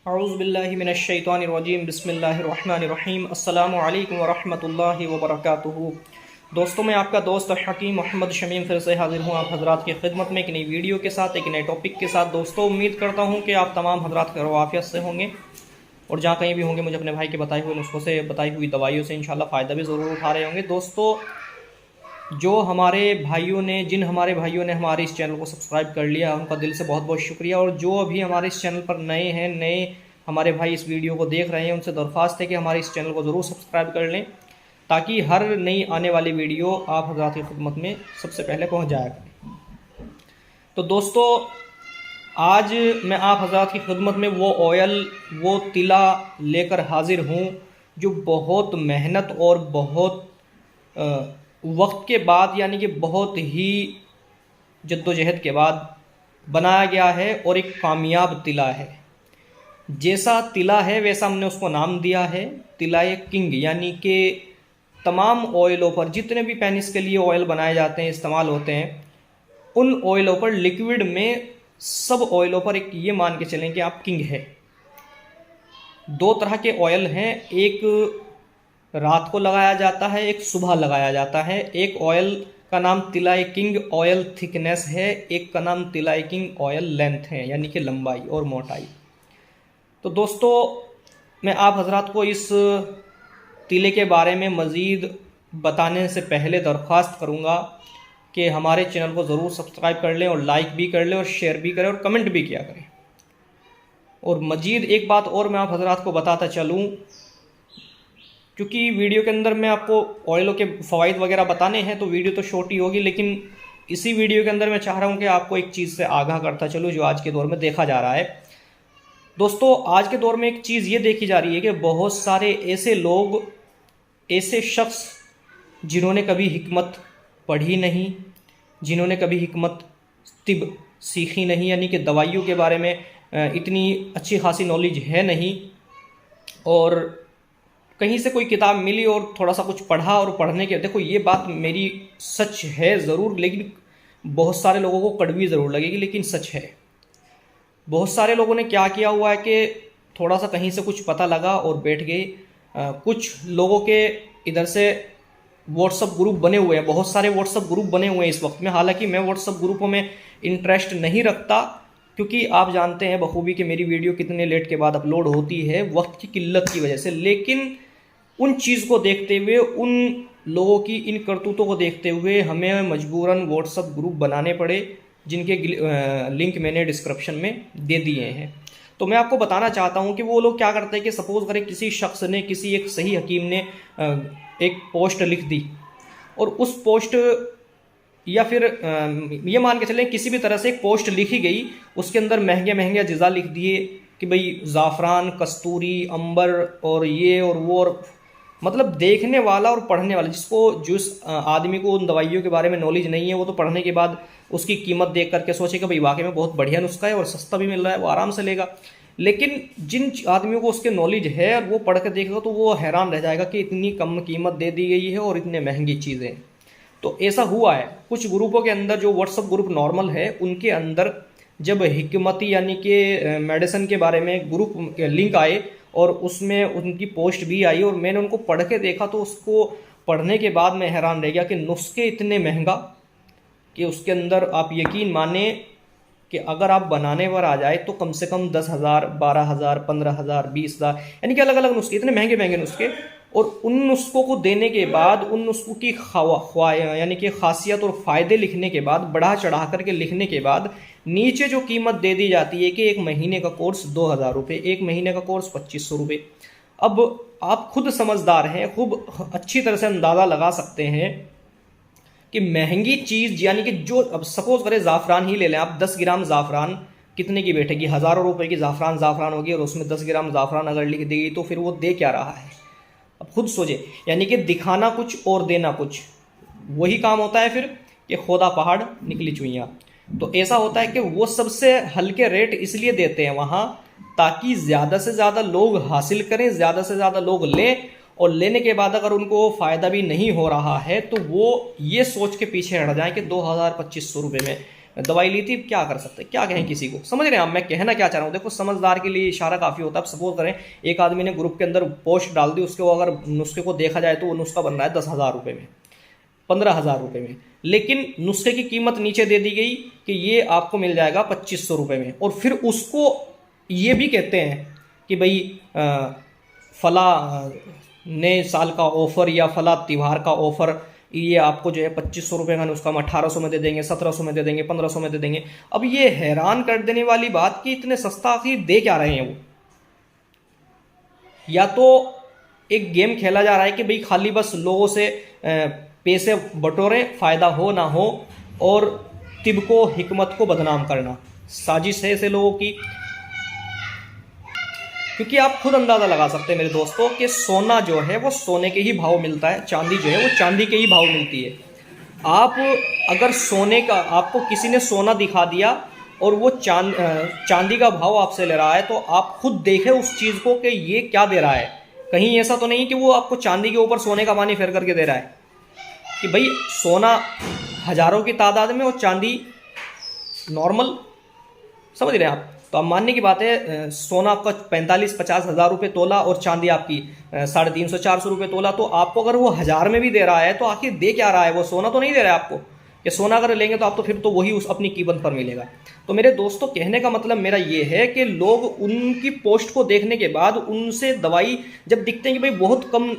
औज़ुबिल्लाहिमिनश्शैतानिर्रजीम बिस्मिल्लाहिर्रहमानिर्रहीम अस्सलामु अलैकुम वरहमतुल्लाहि वबरकातुहू। दोस्तों, मैं आपका दोस्त हकीम मोहम्मद शमीम फिर से हाजिर हूँ आप हज़रात की खिदमत में एक नई वीडियो के साथ, एक नए टॉपिक के साथ। दोस्तों, उम्मीद करता हूँ कि आप तमाम हज़रात खैर-ओ-आफ़ियत से होंगे और जहाँ कहीं भी होंगे मुझे अपने भाई के बताए हुए नुस्खों से, बताई हुई दवाइयों से इंशाल्लाह फ़ायदा भी ज़रूर उठा रहे होंगे। दोस्तों, जिन हमारे भाइयों ने हमारे इस चैनल को सब्सक्राइब कर लिया, उनका दिल से बहुत बहुत शुक्रिया। और जो अभी हमारे इस चैनल पर नए हमारे भाई इस वीडियो को देख रहे हैं, उनसे दरख्वास्त है कि हमारे इस चैनल को ज़रूर सब्सक्राइब कर लें ताकि हर नई आने वाली वीडियो आप हज़रात की खिदमत में सबसे पहले पहुंच जाया करें। तो दोस्तों, आज मैं आप हज़रात की खिदमत में वो तिला लेकर हाजिर हूँ जो बहुत मेहनत और बहुत वक्त के बाद, यानी कि बहुत ही जद्दोजहद के बाद बनाया गया है और एक कामयाब तिला है। जैसा तिला है वैसा हमने उसको नाम दिया है तिलाए किंग। यानी कि तमाम ऑयलों पर, जितने भी पेनिस के लिए ऑयल बनाए जाते हैं, इस्तेमाल होते हैं, उन ऑयलों पर, लिक्विड में सब ऑयलों पर एक ये मान के चलें कि आप किंग है। दो तरह के ऑयल हैं, एक रात को लगाया जाता है, एक सुबह लगाया जाता है। एक ऑयल का नाम तिलाए किंग ऑयल थिकनेस है, एक का नाम तिलाए किंग ऑयल लेंथ है, यानी कि लंबाई और मोटाई। तो दोस्तों, मैं आप हजरात को इस तिले के बारे में मज़ीद बताने से पहले दरख्वास्त करूँगा कि हमारे चैनल को ज़रूर सब्सक्राइब कर लें और लाइक भी कर लें और शेयर भी करें और कमेंट भी किया करें। और मज़ीद एक बात और मैं आप हजरात को बताता चलूँ, क्योंकि वीडियो के अंदर मैं आपको ऑयलों के फ़वाइद वगैरह बताने हैं तो वीडियो तो शॉर्ट ही होगी, लेकिन इसी वीडियो के अंदर मैं चाह रहा हूँ कि आपको एक चीज़ से आगाह करता चलूँ जो आज के दौर में देखा जा रहा है। दोस्तों, आज के दौर में एक चीज़ ये देखी जा रही है कि बहुत सारे ऐसे लोग, ऐसे शख्स जिन्होंने कभी हिकमत पढ़ी नहीं, जिन्होंने कभी हिकमत तिब सीखी नहीं, यानी कि दवाइयों के बारे में इतनी अच्छी खासी नॉलेज है नहीं, और कहीं से कोई किताब मिली और थोड़ा सा कुछ पढ़ा और पढ़ने के, देखो ये बात मेरी सच है ज़रूर, लेकिन बहुत सारे लोगों को कड़वी ज़रूर लगेगी, लेकिन सच है। बहुत सारे लोगों ने क्या किया हुआ है कि थोड़ा सा कहीं से कुछ पता लगा और बैठ गए। कुछ लोगों के इधर से व्हाट्सअप ग्रुप बने हुए हैं, बहुत सारे व्हाट्सअप ग्रुप बने हुए हैं इस वक्त में। हालांकि मैं व्हाट्सअप ग्रुपों में इंटरेस्ट नहीं रखता, क्योंकि आप जानते हैं बखूबी कि मेरी वीडियो कितने लेट के बाद अपलोड होती है वक्त की किल्लत की वजह से। लेकिन उन चीज़ को देखते हुए, उन लोगों की इन करतूतों को देखते हुए हमें मजबूरन व्हाट्सअप ग्रुप बनाने पड़े, जिनके लिंक मैंने डिस्क्रिप्शन में दे दिए हैं। तो मैं आपको बताना चाहता हूं कि वो लोग क्या करते हैं कि सपोज करें किसी शख्स ने, किसी एक सही हकीम ने एक पोस्ट लिख दी, और उस पोस्ट, या फिर ये मान के चलें किसी भी तरह से एक पोस्ट लिखी गई, उसके अंदर महंगे महंगे अज्जा लिख दिए कि भाई ज़ाफ़रान, कस्तूरी, अंबर और ये और वो, और मतलब देखने वाला और पढ़ने वाला, जिस आदमी को उन दवाइयों के बारे में नॉलेज नहीं है, वो तो पढ़ने के बाद उसकी कीमत देख करके सोचेगा भाई वाकई में बहुत बढ़िया नुस्खा है और सस्ता भी मिल रहा है, वो आराम से लेगा। लेकिन जिन आदमियों को उसके नॉलेज है और वो पढ़ कर देखेगा तो वो हैरान रह जाएगा कि इतनी कम कीमत दे दी गई है और इतने महंगी चीज़ें। तो ऐसा हुआ है कुछ ग्रुपों के अंदर, जो व्हाट्सअप ग्रुप नॉर्मल है उनके अंदर जब हिकमती यानी कि मेडिसिन के बारे में ग्रुप लिंक आए और उसमें उनकी पोस्ट भी आई और मैंने उनको पढ़ के देखा, तो उसको पढ़ने के बाद मैं हैरान रह गया कि नुस्खे इतने महंगा कि उसके अंदर आप यकीन माने कि अगर आप बनाने पर आ जाए तो कम से कम 10,000, 12,000, 15,000, 20,000, यानी कि अलग अलग नुस्खे, इतने महंगे महंगे नुस्खे। और उन नुस्खों को देने के बाद, उन नुस्खों की यानी कि खासियत और फ़ायदे लिखने के बाद, बढ़ा चढ़ा करके लिखने के बाद, नीचे जो कीमत दे दी जाती है कि एक महीने का कोर्स 2,000 रुपये, एक महीने का कोर्स 2,500 रुपये। अब आप खुद समझदार हैं, खूब अच्छी तरह से अंदाज़ा लगा सकते हैं कि महंगी चीज़, यानी कि जो, अब सपोज करें ज़ाफ़रान ही ले लें आप, 10 ग्राम ज़ाफ़रान कितने की बैठेगी? हज़ारों रुपए की ज़ाफ़रान होगी, और उसमें 10 ग्राम ज़ाफ़रान अगर लिख देगी तो फिर वो दे क्या रहा है? अब खुद सोचे, यानी कि दिखाना कुछ और देना कुछ, वही काम होता है फिर कि खोदा पहाड़ निकली चुईयाँ। तो ऐसा होता है कि वो सबसे हल्के रेट इसलिए देते हैं वहाँ, ताकि ज़्यादा से ज़्यादा लोग हासिल करें, ज़्यादा से ज़्यादा लोग लें, और लेने के बाद अगर उनको फ़ायदा भी नहीं हो रहा है तो वो ये सोच के पीछे हट जाएं कि 2,000, 2,500 रुपये में दवाई ली थी, क्या कर सकते हैं, क्या कहें किसी को। समझ रहे हैं आप मैं कहना क्या चाह रहा हूँ। देखो समझदार के लिए इशारा काफ़ी होता है। अब सपोज करें एक आदमी ने ग्रुप के अंदर पोस्ट डाल दी, उसके अगर नुस्खे को देखा जाए तो वो नुस्खा बन रहा है 10,000 रुपये में, 15,000 रुपये में, लेकिन नुस्खे की कीमत नीचे दे दी गई कि ये आपको मिल जाएगा 2500 रुपये में। और फिर उसको ये भी कहते हैं कि भाई फला नए साल का ऑफर या फला त्यौहार का ऑफर, ये आपको जो है 2500 रुपये का नुस्खा हम 1800 में दे देंगे, 1700 में दे देंगे, 1500 में दे देंगे। अब ये हैरान कर देने वाली बात कि इतने सस्ता आखिर दे क्या रहे हैं वो। या तो एक गेम खेला जा रहा है कि भाई खाली बस लोगों से पैसे बटोरें, फायदा हो ना हो, और तिब को हिकमत को बदनाम करना, साजिश है ऐसे लोगों की। क्योंकि आप खुद अंदाजा लगा सकते हैं मेरे दोस्तों कि सोना जो है वो सोने के ही भाव मिलता है, चांदी जो है वो चांदी के ही भाव मिलती है। आप अगर सोने का, आपको किसी ने सोना दिखा दिया और वो चांदी का भाव आपसे ले रहा है, तो आप खुद देखें उस चीज़ को कि ये क्या दे रहा है। कहीं ऐसा तो नहीं कि वो आपको चांदी के ऊपर सोने का पानी फेर करके दे रहा है कि भाई सोना हजारों की तादाद में और चांदी नॉर्मल। समझ रहे हैं आप। तो अब मानने की बात है सोना आपका 45-50 हज़ार रुपये तोला और चांदी आपकी 350-400 रुपये तोला, तो आपको अगर वो हज़ार में भी दे रहा है तो आखिर दे क्या रहा है, वो सोना तो नहीं दे रहा है आपको। कि सोना अगर लेंगे तो आप तो फिर तो वही उस अपनी कीमत पर मिलेगा। तो मेरे दोस्तों कहने का मतलब मेरा ये है कि लोग उनकी पोस्ट को देखने के बाद उनसे दवाई जब दिखते हैं कि भाई बहुत कम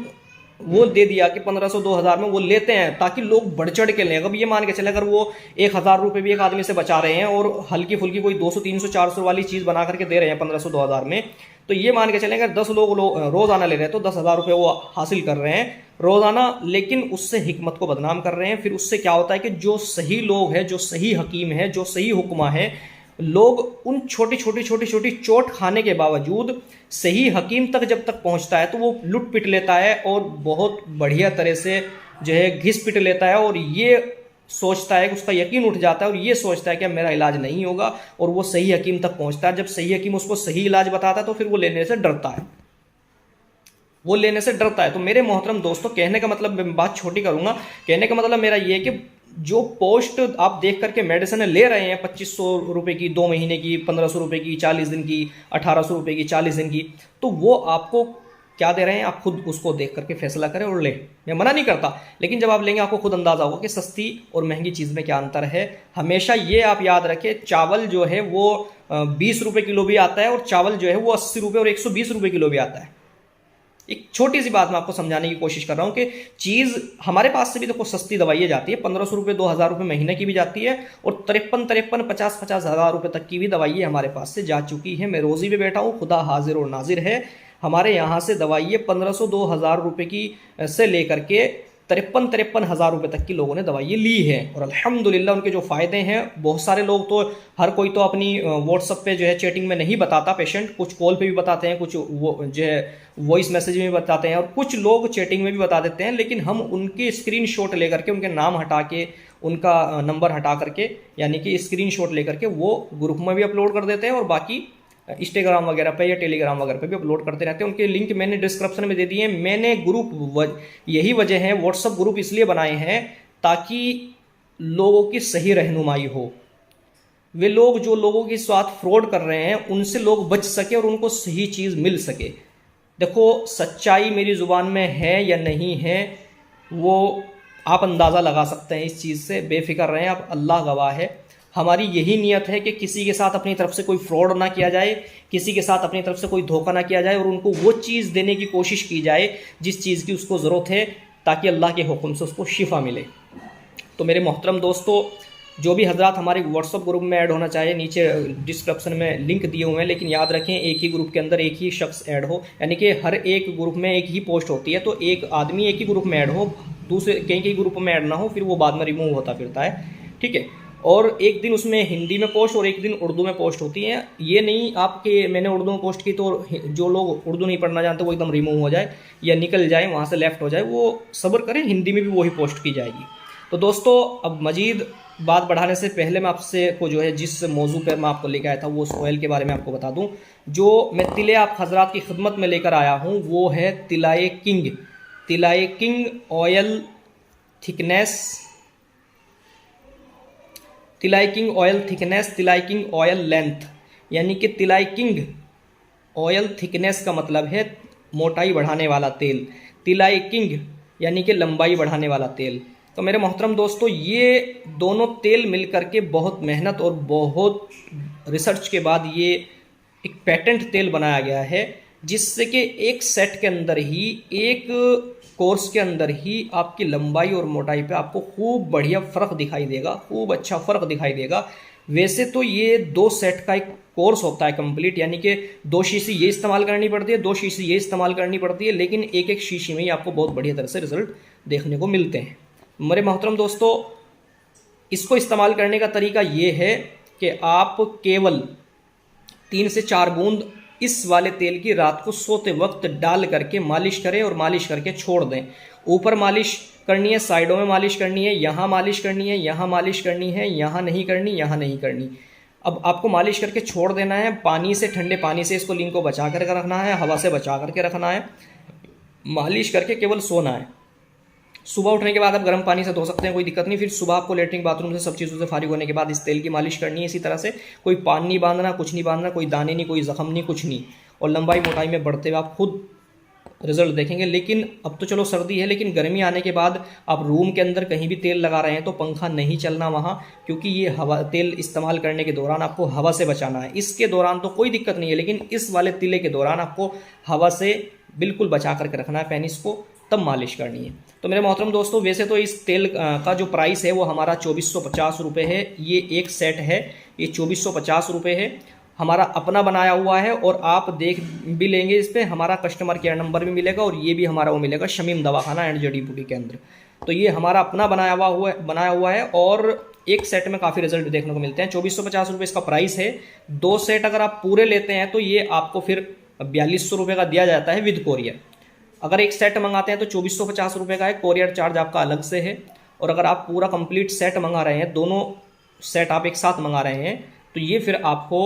वो दे दिया कि 1500-2000 में, वो लेते हैं ताकि लोग बढ़ चढ़ के लें। अब ये मान के चले अगर वो 1000 रुपये भी एक आदमी से बचा रहे हैं और हल्की फुल्की कोई 200-300-400 वाली चीज़ बना करके दे रहे हैं 1500-2000 में, तो ये मान के चलें अगर 10 लोग रोज़ाना ले रहे हैं तो 10,000 रुपये वो हासिल कर रहे हैं रोज़ाना, लेकिन उससे हिकमत को बदनाम कर रहे हैं। फिर उससे क्या होता है कि जो सही लोग हैं, जो सही हकीम है, जो सही हुक्मा है, लोग उन छोटी छोटी चोट खाने के बावजूद सही हकीम तक जब तक पहुंचता है तो वो लुट पिट लेता है और बहुत बढ़िया तरह से जो है घिस पिट लेता है, और ये सोचता है कि उसका यकीन उठ जाता है और ये सोचता है कि मेरा इलाज नहीं होगा, और वो सही हकीम तक पहुंचता है। जब सही हकीम उसको सही इलाज बताता है तो फिर वो लेने से डरता है, वो लेने से डरता है। तो मेरे मोहतरम दोस्तों कहने का मतलब, मैं बात छोटी करूंगा, कहने का मतलब मेरा ये है कि जो पोस्ट आप देख करके मेडिसिन ले रहे हैं 2500 रुपये की 2 महीने की, 1500 रुपये की 40 दिन की, 1800 रुपये की 40 दिन की, तो वो आपको क्या दे रहे हैं आप खुद उसको देख करके फैसला करें और लें। मैं मना नहीं करता, लेकिन जब आप लेंगे आपको खुद अंदाजा होगा कि सस्ती और महंगी चीज़ में क्या अंतर है। हमेशा ये आप याद रखें, चावल जो है वो 20 रुपये किलो भी आता है और चावल जो है वो 80 रुपये और 120 रुपये किलो भी आता है। एक छोटी सी बात मैं आपको समझाने की कोशिश कर रहा हूं कि चीज़ हमारे पास से भी देखो सस्ती दवाइयाँ जाती है, 1500 रुपये 2000 रुपये महीने की भी जाती है, और 53-50 हज़ार रुपये तक की भी दवाइयाँ हमारे पास से जा चुकी है। मैं रोज़ी पे बैठा हूँ, खुदा हाजिर और नाजिर है। हमारे यहाँ से दवाइयाँ 1500-2000 रुपये की से लेकर के 53-53 हज़ार रुपये तक की लोगों ने दवाइयाँ ली है, और अल्हम्दुलिल्लाह उनके जो फ़ायदे हैं, बहुत सारे लोग तो, हर कोई तो अपनी व्हाट्सअप पे जो है चैटिंग में नहीं बताता पेशेंट, कुछ कॉल पे भी बताते हैं, कुछ वो जो है वॉइस मैसेज में भी बताते हैं, और कुछ लोग चैटिंग में भी बता देते हैं। लेकिन हम उनके स्क्रीनशॉट लेकर के, उनके नाम हटा के, उनका नंबर हटा करके, यानी कि स्क्रीनशॉट लेकर के वो ग्रुप में भी अपलोड कर देते हैं, और बाकी इंस्टाग्राम वगैरह पे या टेलीग्राम वगैरह पे भी अपलोड करते रहते हैं। उनके लिंक मैंने डिस्क्रिप्शन में दे दिए हैं। मैंने ग्रुप, यही वजह है व्हाट्सअप ग्रुप इसलिए बनाए हैं ताकि लोगों की सही रहनुमाई हो। वे लोग जो लोगों के साथ फ्रॉड कर रहे हैं उनसे लोग बच सके और उनको सही चीज़ मिल सके। देखो सच्चाई मेरी ज़ुबान में है या नहीं है वो आप अंदाज़ा लगा सकते हैं इस चीज़ से, बेफिक्र रहें आप, अल्लाह गवाह है। हमारी यही नियत है कि किसी के साथ अपनी तरफ से कोई फ्रॉड ना किया जाए, किसी के साथ अपनी तरफ से कोई धोखा ना किया जाए, और उनको वो चीज़ देने की कोशिश की जाए जिस चीज़ की उसको ज़रूरत है, ताकि अल्लाह के हुक्म से उसको शिफा मिले। तो मेरे मोहतरम दोस्तों, जो भी हजरात हमारे व्हाट्सअप ग्रुप में ऐड होना चाहे, नीचे डिस्क्रिप्शन में लिंक दिए हुए हैं, लेकिन याद रखें एक ही ग्रुप के अंदर एक ही शख्स ऐड हो, यानी कि हर एक ग्रुप में एक ही पोस्ट होती है, तो एक आदमी एक ही ग्रुप में ऐड हो, दूसरे कई ग्रुप में ऐड ना हो, फिर वो बाद में रिमूव होता फिरता है, ठीक है। और एक दिन उसमें हिंदी में पोस्ट और एक दिन उर्दू में पोस्ट होती है। ये नहीं आपके मैंने उर्दू में पोस्ट की तो जो लोग उर्दू नहीं पढ़ना जानते वो एकदम रिमूव हो जाए या निकल जाए, वहाँ से लेफ्ट हो जाए, वो सब्र करें, हिंदी में भी वही पोस्ट की जाएगी। तो दोस्तों अब मजीद बात बढ़ाने से पहले मैं आपसे को जो है जिस मौजू पर मैं आपको लेकर आया था वो उस ऑयल के बारे में आपको बता दूँ। जो मैं तिले आप हजरात की खिदमत में लेकर आया हूँ वो है तिलाए किंग ऑयल थिकनेस तिलाइकिंग ऑयल थिकनेस, तिलाइकिंग ऑयल लेंथ, यानी कि तिलाइकिंग ऑयल थिकनेस का मतलब है मोटाई बढ़ाने वाला तेल, तिलाइकिंग यानी कि लंबाई बढ़ाने वाला तेल। तो मेरे मोहतरम दोस्तों, ये दोनों तेल मिलकर के बहुत मेहनत और बहुत रिसर्च के बाद ये एक पेटेंट तेल बनाया गया है, जिससे कि एक सेट के अंदर ही, एक कोर्स के अंदर ही आपकी लंबाई और मोटाई पे आपको खूब बढ़िया फ़र्क दिखाई देगा, खूब अच्छा फ़र्क दिखाई देगा। वैसे तो ये 2 सेट का एक कोर्स होता है कंप्लीट, यानी कि 2 शीशी ये इस्तेमाल करनी पड़ती है, 2 शीशी ये इस्तेमाल करनी पड़ती है, लेकिन एक एक शीशी में ही आपको बहुत बढ़िया तरह से रिजल्ट देखने को मिलते हैं। मेरे मोहतरम दोस्तों, इसको इस्तेमाल करने का तरीका ये है कि आप केवल 3 से 4 बूंद इस वाले तेल की रात को सोते वक्त डाल करके मालिश करें और मालिश करके छोड़ दें। ऊपर मालिश करनी है, साइडों में मालिश करनी है, यहाँ मालिश करनी है, यहाँ मालिश करनी है, यहाँ नहीं करनी, यहाँ नहीं करनी। अब आपको मालिश करके छोड़ देना है। पानी से, ठंडे पानी से इसको लिंग को बचा करके रखना है, हवा से बचा करके रखना है। मालिश करके केवल सोना है। सुबह उठने के बाद आप गर्म पानी से धो सकते हैं, कोई दिक्कत नहीं। फिर सुबह आपको लेटरिन बाथरूम से सब चीज़ों से फारिग होने के बाद इस तेल की मालिश करनी है इसी तरह से। कोई पान नहीं बांधना, कुछ नहीं बांधना, कोई दाने नहीं, कोई जख्म नहीं, कुछ नहीं। और लंबाई मोटाई में बढ़ते हुए आप खुद रिजल्ट देखेंगे। लेकिन अब तो चलो सर्दी है, लेकिन गर्मी आने के बाद आप रूम के अंदर कहीं भी तेल लगा रहे हैं तो पंखा नहीं चलना वहाँ, क्योंकि ये हवा, तेल इस्तेमाल करने के दौरान आपको हवा से बचाना है। इसके दौरान तो कोई दिक्कत नहीं है, लेकिन इस वाले तिले के दौरान आपको हवा से बिल्कुल बचा करके रखना है पेनिस को, तब मालिश करनी है। तो मेरे मोहतरम दोस्तों, वैसे तो इस तेल का जो प्राइस है वो हमारा 2450 रुपये है। ये एक सेट है, ये 2450 रुपये है। हमारा अपना बनाया हुआ है, और आप देख भी लेंगे इस पर हमारा कस्टमर केयर नंबर भी मिलेगा, और ये भी हमारा वो मिलेगा शमीम दवाखाना एंड जड़ी बूटी के अंदर। तो ये हमारा अपना बनाया हुआ है, और एक सेट में काफ़ी रिजल्ट देखने को मिलते हैं। 2450 रुपये इसका प्राइस है। 2 सेट अगर आप पूरे लेते हैं तो ये आपको फिर 4200 रुपये का दिया जाता है विद कोरियर। अगर एक सेट मंगाते हैं तो 2450 रुपये का है, कोरियर चार्ज आपका अलग से है। और अगर आप पूरा कंप्लीट सेट मंगा रहे हैं, दोनों सेट आप एक साथ मंगा रहे हैं, तो ये फिर आपको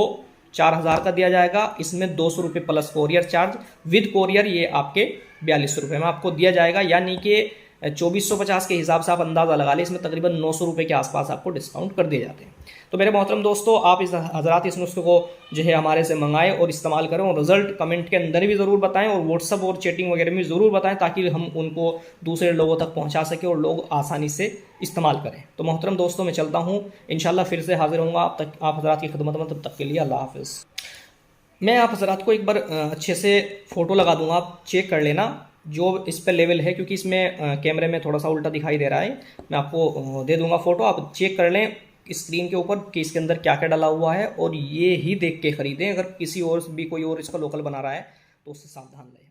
4000 का दिया जाएगा। इसमें 200 रुपये plus courier charge, with courier ये आपके 4200 रुपये में आपको दिया जाएगा। यानी कि 2450 के हिसाब से आप अंदाज़ा लगा लें, इसमें तकरीबन 900 रुपये के आसपास आपको डिस्काउंट कर दिए जाते हैं। तो मेरे मोहतरम दोस्तों, आप इस हज़रात इस नुस्खे को जो है हमारे से मंगाएं और इस्तेमाल करें, और रिजल्ट कमेंट के अंदर भी ज़रूर बताएं, और व्हाट्सअप और चैटिंग वगैरह में ज़रूर बताएं, ताकि हम उनको दूसरे लोगों तक पहुँचा सकें और लोग आसानी से इस्तेमाल करें। तो मोहतरम दोस्तों, मैं चलता हूँ, इंशाल्लाह फिर से हाजिर होऊंगा आप हज़रात की खिदमत में। तब तक के लिए अल्लाह हाफ़िज़। मैं आप हज़रात को एक बार अच्छे से फ़ोटो लगा दूंगा, आप चेक कर लेना जो इस पे लेवल है, क्योंकि इसमें कैमरे में थोड़ा सा उल्टा दिखाई दे रहा है। मैं आपको दे दूंगा फ़ोटो, आप चेक कर लें स्क्रीन के ऊपर कि इसके अंदर क्या क्या डाला हुआ है, और ये ही देख के ख़रीदें। अगर किसी और भी कोई और इसका लोकल बना रहा है तो उससे सावधान रहें।